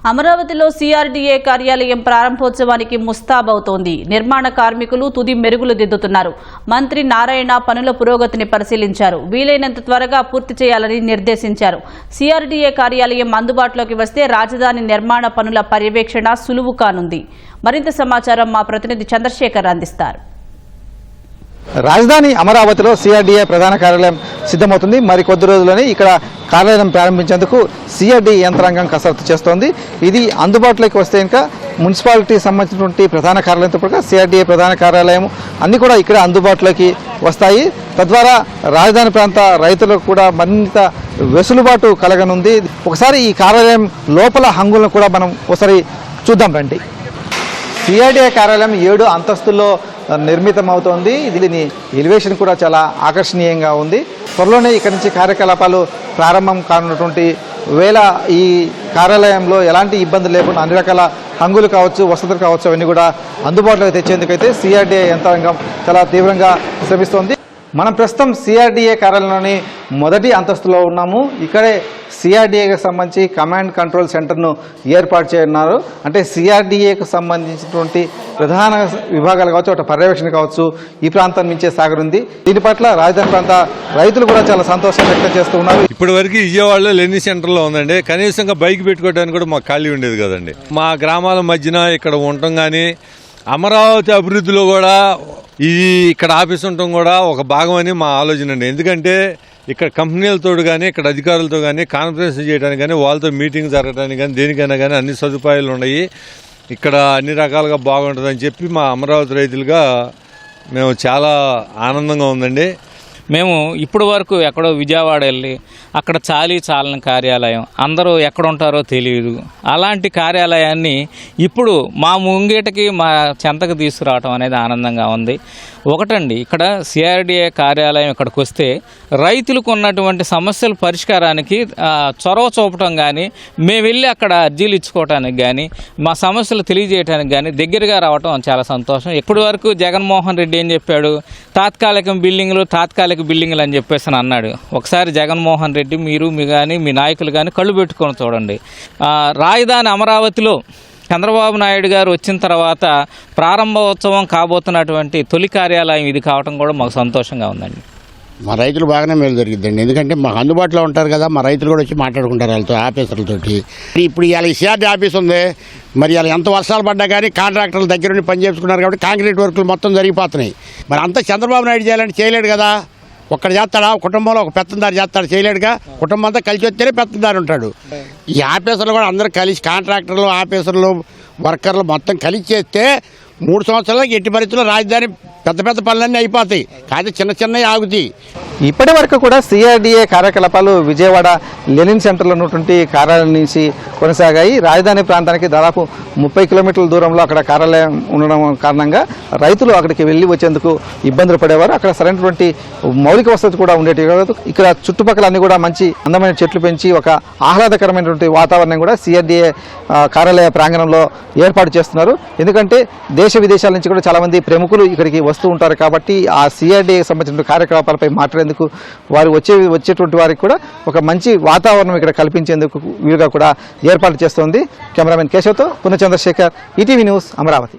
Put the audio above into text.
అమరావతిలో సిఆర్డీఏ కార్యాలయం ప్రారంభోత్సవానికి ముస్తాబవుతోంది. నిర్మాణ కార్మికులు తుది మెరుగులు దిద్దుతున్నారు. మంత్రి నారాయణ పనుల పురోగతిని పరిశీలించారు. వీలైనంత త్వరగా పూర్తి చేయాలని నిర్దేశించారు. సిఆర్డీఏ కార్యాలయం అందుబాటులోకి వస్తే రాజధాని నిర్మాణ పనుల పర్యవేక్షణ సులువు కానుంది. మరింత సమాచారం మా ప్రతినిధి చంద్రశేఖర్ అందిస్తారు. రాజధాని అమరావతిలో సిఆర్డీఏ ప్రధాన కార్యాలయం సిద్ధమవుతుంది. మరి కొద్ది రోజుల్లోనే ఇక్కడ కార్యాలయం ప్రారంభించేందుకు సిఆర్డీ యంత్రాంగం కసరత్తు చేస్తోంది. ఇది అందుబాటులోకి వస్తే ఇంకా మున్సిపాలిటీకి సంబంధించినటువంటి ప్రధాన కార్యాలయంతో పాటుగా సిఆర్డీఏ ప్రధాన కార్యాలయం అన్ని కూడా ఇక్కడ అందుబాటులోకి వస్తాయి. తద్వారా రాజధాని ప్రాంత రైతులకు కూడా మరింత వెసులుబాటు కలగనుంది. ఒకసారి ఈ కార్యాలయం లోపల హంగులను కూడా మనం ఒకసారి చూద్దాం రండి. సిఆర్డీఏ కార్యాలయం 7 అంతస్తుల్లో నిర్మితమవుతోంది. దీని ఎలివేషన్ కూడా చాలా ఆకర్షణీయంగా ఉంది. త్వరలోనే ఇక్కడి నుంచి కార్యకలాపాలు ప్రారంభం కానున్నటువంటి వేళ ఈ కార్యాలయంలో ఎలాంటి ఇబ్బంది లేకుండా అన్ని రకాల హంగులు కావచ్చు, వసతులు కావచ్చు, అవన్నీ కూడా అందుబాటులోకి తెచ్చేందుకైతే సిఆర్డీఏ యంత్రాంగం చాలా తీవ్రంగా శ్రమిస్తోంది. మనం ప్రస్తుతం సిఆర్డీఏ కార్యాలయంలోని మొదటి అంతస్తులో ఉన్నాము. ఇక్కడే సిఆర్డీఏకి సంబంధించి కమాండ్ కంట్రోల్ సెంటర్ను ఏర్పాటు చేయనున్నారు. అంటే సిఆర్డీఏకు సంబంధించినటువంటి ప్రధాన విభాగాలు కావచ్చు, అటు పర్యవేక్షణ కావచ్చు, ఈ ప్రాంతం నుంచే సాగనుంది. దీని పట్ల రాజధాని ప్రాంత రైతులు కూడా చాలా సంతోషం వ్యక్తం చేస్తూ ఉన్నారు. ఇప్పటి వరకు విజయవాడలో లెర్నింగ్ సెంటర్లో ఉందండి. కనీసంగా బైక్ పెట్టుకోవడానికి కూడా మాకు ఖాళీ ఉండేది కదండి. మా గ్రామాల మధ్యన ఇక్కడ ఉండటం కానీ, అమరావతి అభివృద్ధిలో కూడా ఇక్కడ ఆఫీస్ ఉండటం కూడా ఒక భాగం అని మా ఆలోచన అండి. ఎందుకంటే ఇక్కడ కంపెనీలతో కానీ, ఇక్కడ అధికారులతో కానీ కాన్ఫరెన్స్ చేయడానికి కానీ, వాళ్ళతో మీటింగ్ జరగడానికి కానీ, దేనికైనా కానీ అన్ని సదుపాయాలు ఉన్నాయి. ఇక్కడ అన్ని రకాలుగా బాగుంటుందని చెప్పి మా అమరావతి రైతులుగా మేము చాలా ఆనందంగా ఉందండి. మేము ఇప్పటి వరకు ఎక్కడో విజయవాడ వెళ్ళి అక్కడ చాలని కార్యాలయం, అందరూ ఎక్కడ ఉంటారో తెలియదు. అలాంటి కార్యాలయాన్ని ఇప్పుడు మా ముంగేటకి మా చెంతకు తీసుకురావటం అనేది ఆనందంగా ఉంది. ఒకటండి, ఇక్కడ సిఆర్డీఏ కార్యాలయం ఇక్కడికి వస్తే రైతులకు ఉన్నటువంటి సమస్యల పరిష్కారానికి చొరవ చూపటం కానీ, మేము వెళ్ళి అక్కడ అర్జీలు ఇచ్చుకోవటానికి కానీ, మా సమస్యలు తెలియజేయడానికి కానీ దగ్గరగా రావటం చాలా సంతోషం. ఇప్పటి వరకు జగన్మోహన్ రెడ్డి ఏం చెప్పాడు, తాత్కాలిక బిల్డింగులు అని చెప్పేసి అన్నాడు. ఒకసారి జగన్మోహన్ రెడ్డి మీరు కానీ మీ నాయకులు కానీ కళ్ళు పెట్టుకొని చూడండి. రాజధాని అమరావతిలో చంద్రబాబు నాయుడు గారు వచ్చిన తర్వాత ప్రారంభోత్సవం కాబోతున్నటువంటి తొలి కార్యాలయం ఇది కావటం కూడా మాకు సంతోషంగా ఉందండి. మా రైతులు బాగానే మేలు జరిగిద్దండి. ఎందుకంటే మాకు అందుబాటులో ఉంటారు కదా, మా రైతులు కూడా వచ్చి మాట్లాడుకుంటారు వాళ్ళతో, ఆఫీసర్లతోటి. ఇప్పుడు ఇవాళ సిఆర్డీ ఆఫీస్ ఉంది. మరి ఇవాళ ఎంత వర్షాలు పడ్డా కానీ కాంట్రాక్టర్ల దగ్గర నుండి పని చేసుకున్నారు కాబట్టి కాంక్రీట్ వర్కులు మొత్తం జరిగిపోతున్నాయి. మరి అంతా చంద్రబాబు నాయుడు చేయాలంటే చేయలేడు కదా. ఒక్కడ చేస్తాడా, కుటుంబంలో ఒక పెత్తందారు చేస్తాడు, చేయలేడుగా. కుటుంబం అంతా కలిసి వస్తేనే పెత్తందారు ఉంటాడు. ఈ ఆఫీసర్లు కూడా అందరూ కలిసి, కాంట్రాక్టర్లు, ఆఫీసర్లు, వర్కర్లు మొత్తం కలిసి చేస్తే 3 సంవత్సరాలకి ఎట్టి పరిస్థితుల్లో రాజధాని పెద్ద పనులన్నీ అయిపోతాయి. కానీ చిన్నవి ఆగుతాయి. ఇప్పటి వరకు కూడా సిఆర్డీఏ కార్యకలాపాలు విజయవాడ లెనిన్ సెంటర్లో ఉన్నటువంటి కార్యాలయం నుంచి కొనసాగాయి. రాజధాని ప్రాంతానికి దాదాపు 30 కిలోమీటర్ల దూరంలో అక్కడ కార్యాలయం ఉండడం కారణంగా రైతులు అక్కడికి వెళ్ళి వచ్చేందుకు ఇబ్బందులు పడేవారు. అక్కడ సరైనటువంటి మౌలిక వసతి కూడా ఉండేవి కాదు. ఇక్కడ చుట్టుపక్కల అన్ని కూడా మంచి అందమైన చెట్లు పెంచి ఒక ఆహ్లాదకరమైనటువంటి వాతావరణం కూడా సిఆర్డీఏ కార్యాలయ ప్రాంగణంలో ఏర్పాటు చేస్తున్నారు. ఎందుకంటే దేశ విదేశాల నుంచి కూడా చాలామంది ప్రముఖులు ఇక్కడికి వస్తూ ఉంటారు. కాబట్టి ఆ సిఆర్డీఏకి సంబంధించిన కార్యకలాపాలపై మాట్లాడేందుకు వారు వచ్చేటువంటి వారికి కూడా ఒక మంచి వాతావరణం ఇక్కడ కల్పించేందుకు వీలుగా కూడా ఏర్పాటు చేస్తోంది. కెమెరామెన్ కేశవ్తో పునః చంద్రశేఖర్, ఈటీవీ న్యూస్, అమరావతి.